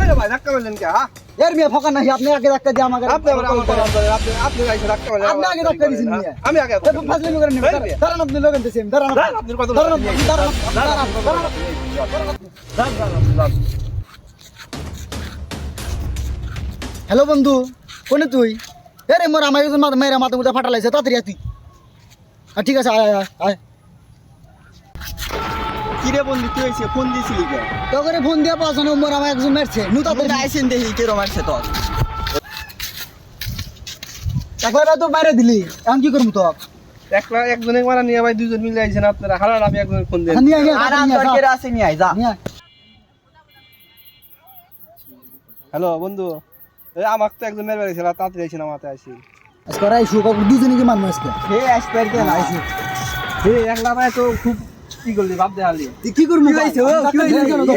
ওই রে ভাই ধাক্কা মারলেন কে হ্যাঁ এর মিয়া ফকা নাই আপনি আগে ধাক্কা দিয়ে আমাকে আপনি আবার আমার ধরেন আপনি গাইছে ধাক্কা মারলেন আপনি আগে ধাক্কা দিয়েছেন মিয়া আমি আগে ফাজলামি করেন না দাঁড়ান আপনি লোক আনতেছেন দাঁড়ান আপনি কত হ্যালো বন্ধু কোনে তুই এরে মোর আমার একজন মেয়েরা মাথা মুথা ফাটা লাগছে তাড়াতাড়ি আয় তুই ঠিক আছে আয় আয় আয় কিরে বন্ধু তুই হইছে ফোন দিছিলি কে তো করে ফোন দিয়ে পাওয়া জানো মোর আমার একজন মারছে নু তাড়াতাড়ি আইছেন দেখি কে রমারছে তোর একবার তো বাইরে দিলি এখন কি করবো তো একজনে মারা নিয়ে ভাই দুজন মিলে আইছেন আপনারা হারান আমি একজনের ফোন দেন নিয়ে নিয়ে আর আর তোর কে আছে নি আই যা নিয়ে হ্যালো বন্ধু এই আমাকে তো একজন মেরে বেরিয়েছিল তাড়াতাড়ি আইছেন আমাতে আইছি আজকে আইসু দুজনে কি মারবো আজকে হে আসবার কে আইছে এই একলা ভাই তো খুব কি করলি বাপ দেখালি কি করবো কি হইছে ও কি হইছে